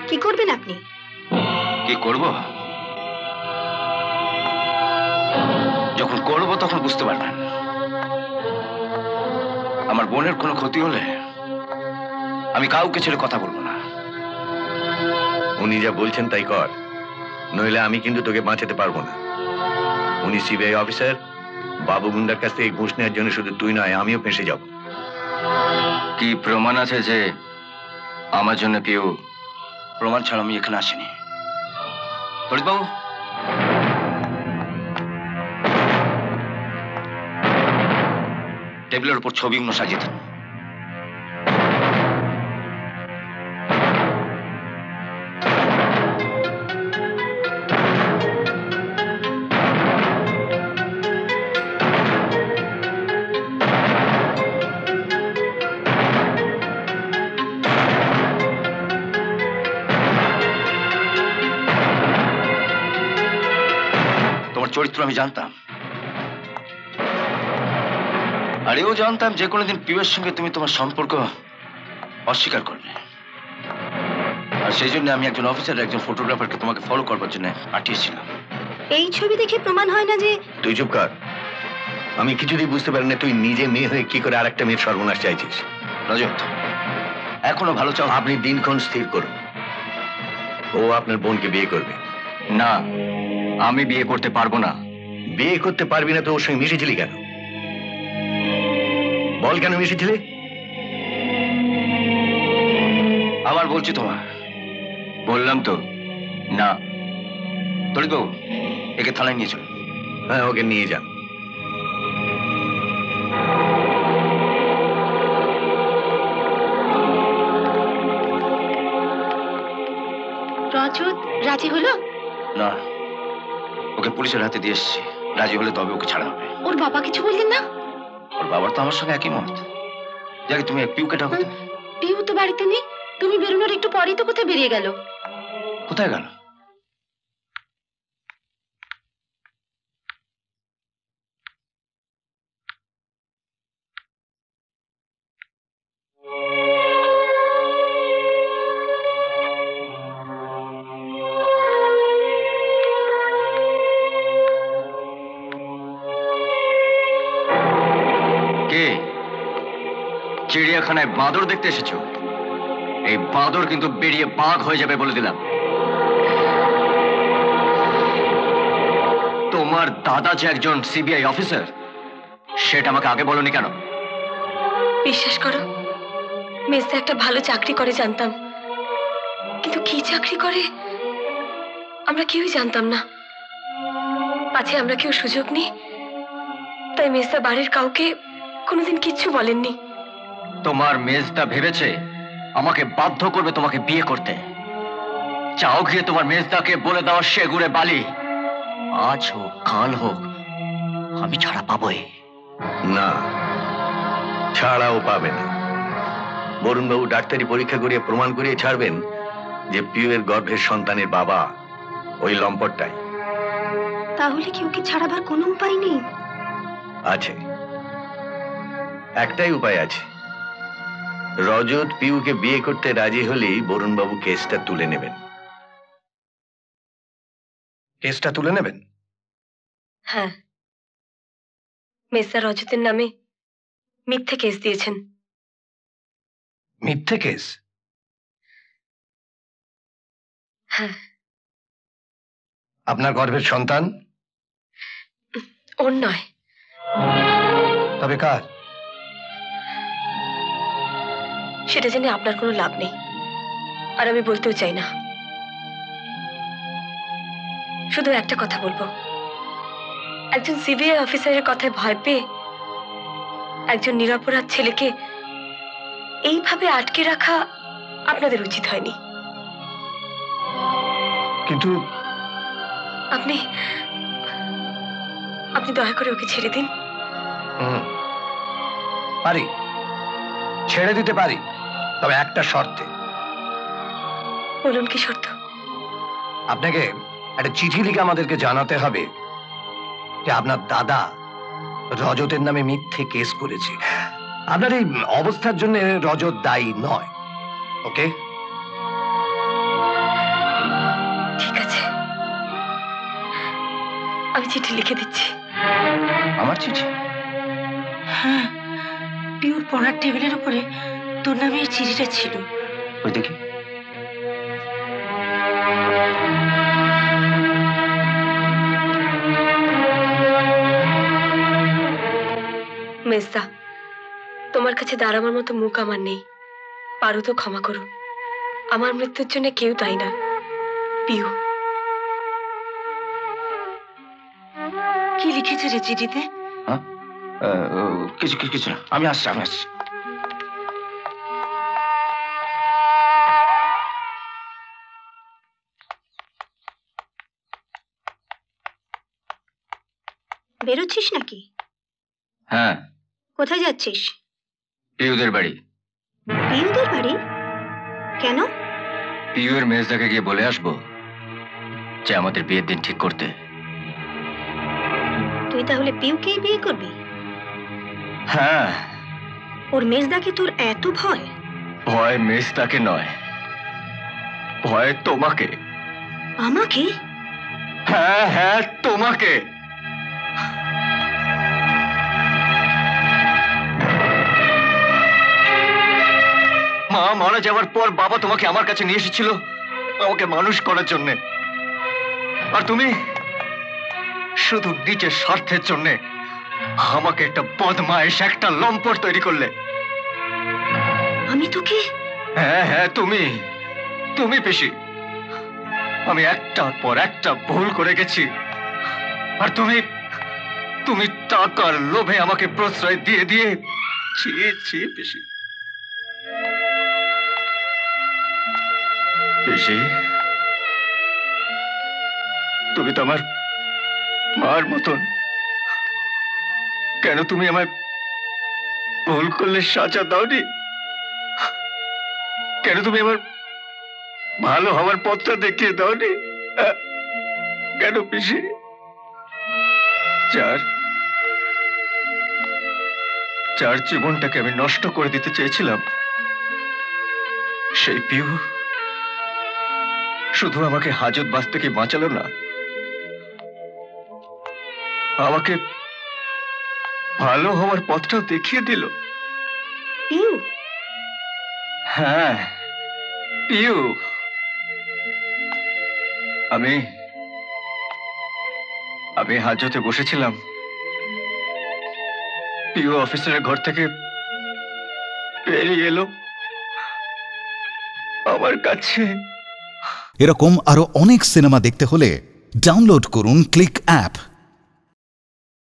কি করবেন আপনি? কি করব? যখন করব তখন বুঝতে পারবেন। আমার বোনের কোনো ক্ষতি হলে আমি কাউকে ছেড়ে কথা বলবো না। উনি যা বলছেন তাই কর, নইলে আমি কিন্তু তোকে বাঁচাতে পারবো না। উনি সিবিআই অফিসার। বাবু গুন্ডার কাছ থেকে ঘুষ নেওয়ার জন্য শুধু তুই নয়, আমিও ফেঁসে যাব। কি প্রমাণ আছে যে আমার জন্য কেউ? প্রমাণ ছাড়া আমি এখানে আসিনি। ফরিদবাবু, টেবিলের উপর ছবিগুলো সাজিয়ে দিন। চরিত্র আমি জানতাম, আর এও জানতাম যে কোনোদিন পিউয়ের সঙ্গে তুমি তোমার সম্পর্ক অস্বীকার করবে। আর সেই জন্য আমি একজন অফিসার, একজন ফটোগ্রাফারকে তোমাকে ফলো করবার জন্য পাঠিয়েছিলাম। এই ছবি দেখে প্রমাণ হয় না যে? তুই চুপ কর। আমি কিছুতেই বুঝতে পারি না তুই নিজে মেয়ে হয়ে কি করে আরেকটা মেয়ের সর্বনাশ চাইছিস। রজত, এখনো ভালো চাও? আপনি দিনক্ষণ স্থির করুন। ও আপনার বোনকে বিয়ে করবে। না, আমি বিয়ে করতে পারবো না। বিয়ে করতে পারবি না তো ওর সঙ্গে মিশেছিলি কেন? বল কেন মিশেছিলি? আবার বলছি তোমার, বললাম তো না। ফরিদবাবু, একে থানায় নিয়ে চলো। হ্যাঁ, ওকে নিয়ে যান। রজত রাজি হলো? না, ওকে পুলিশের হাতে দিয়ে এসেছি। রাজি হলে তবে ওকে ছাড়া হবে। ওর বাবা কিছু বললেন না? ওর বাবার তো আমার সঙ্গে একই মত। যাকে তুমি পিউকে ডাকো। পিউ তো বাড়িতে নেই। তুমি বেরোনোর একটু পরেই তো কোথায় বেরিয়ে গেল। কোথায় গেল? চিড়িয়াখানায় বাঁদর দেখতে এসেছো? এই বাঁদর কিন্তু বেরিয়ে বাঘ হয়ে যাবে বলে দিলাম। তোমার দাদা যে একজন সিবিআই অফিসার, সেটা আমাকে আগে বলনি কেন? বিশ্বাস করো, মেসে একটা ভালো চাকরি করে জানতাম, কিন্তু কি চাকরি করে আমরা কেউই জানতাম না। পাছে আমরা কেউ সুযোগ নিই, তাই মেসা বাড়ির কাউকে কোনোদিন কিচ্ছু বলেননি। তোমার মেজদা ভেবেছে আমাকে বাধ্য করবে তোমাকে বিয়ে করতে। চাও গিয়ে তোমার মেজদাকে বলে দাও সে গুড়ে বালি। আজ হোক কাল হোক আমি ছাড়া পাবোই। না, ছাড়াও পাবে না। বরুণবাবু ডাক্তারি পরীক্ষা করিয়ে প্রমাণ করিয়ে ছাড়বেন যে পিউয়ের গর্ভের সন্তানের বাবা ওই লম্পটটাই। তাহলে কি ওকে ছাড়াবার কোনো উপায় নেই? আছে, একটাই উপায় আছে। রজত পিউকে বিয়ে করতে রাজি হলেই বরুণবাবু কেসটা তুলে নেবেন। কেসটা তুলে নেবেন? হ্যাঁ, মেসা রজতের নামে মিথ্যে কেস দিয়েছেন। মিথ্যে কেস? হ্যাঁ। আপনার গর্ভের সন্তান ওর নয়। তবে কার? সেটা জেনে আপনার কোনো লাভ নেই, আর আমি বলতেও চাই না। শুধু একটা কথা বলবো, একজন সিবিআই অফিসারের কথায় ভয় পেয়ে একজন নিরপরাধ ছেলেকে এইভাবে আটকে রাখা আপনাদের উচিত হয়নি। কিন্তু আপনি দয়া করে ওকে ছেড়ে দিন। পারি, ছেড়ে দিতে পারি, তবে একটা শর্তে। বলুন কি শর্ত? আপনাকে একটা চিঠি লিখে আমাদেরকে জানাতে হবে যে আপনার দাদা রজতের নামে মিথ্যে কেস করেছে। আপনার এই অবস্থার জন্য রজত দায়ী নয়। ওকে? আমি চিঠি লিখে দিচ্ছি। আমার চিঠি? হ্যাঁ, পিউর পড়ার টেবিলের উপরে তোর নামে এই চিঠিটা ছিল। ওই দেখি। মেজদা, তোমার কাছে দাঁড়াবার মতো মুখ আমার নেই, পারো তো ক্ষমা করো। আমার মৃত্যুর জন্য কেউ দায়ী না, পিউ। কি লিখেছে রে চিঠিতে? কিছু কিছু না, আমি আসছি। বেরোচ্ছিস নাকি? হ্যাঁ, কোথায় যাচ্ছিস? পিউদের বাড়ি। পিউদের বাড়ি? কেন? পিউয়ের মেজদাকে গিয়ে বলে আসবো যে আমাদের বিয়ের দিন ঠিক করতে। তুই তাহলে পিউকেই বিয়ে করবি? হ্যাঁ। ওর মেজদাকে তোর এত ভয়? ভয় মেজদাকে নয়, ভয় তোমাকে। আমাকে? হ্যাঁ হ্যাঁ, তোমাকে। মা মারা যাওয়ার পর বাবা তোমাকে আমার কাছে নিয়ে এসেছিল আমাকে মানুষ করার জন্যে, আর তুমি শুধু নিজের স্বার্থের জন্যে আমাকে একটা বদমাইশ, একটা লম্পট তৈরি করলে। আমি তোকে? হ্যাঁ হ্যাঁ, তুমি পিসি। আমি একটার পর একটা ভুল করে গেছি, আর তুমি টাকার লোভে আমাকে প্রশ্রয় দিয়ে দিয়ে। ছি ছি পিসি। পিসি, তুমি তো আমার মার মতন। কেন তুমি আমায় ভুল করলে সাজা দাওনি? কেন তুমি আমার ভালো হওয়ার পথটা দেখিয়ে দাওনি? কেন পিসি? যার জীবনটাকে আমি নষ্ট করে দিতে চেয়েছিলাম, সেই পিউ শুধু আমাকে হাজত বাস থেকে বাঁচালো না, আমাকে ভালো হওয়ার পথটাও দেখিয়ে দিল। পিউ? হ্যাঁ, পিউ। আমি হাজতে বসেছিলাম, পিউ অফিসারের ঘর থেকে বেরিয়ে এলো আমার কাছে। এরকম আরো অনেক সিনেমা দেখতে হলে ডাউনলোড করুন ক্লিক অ্যাপ।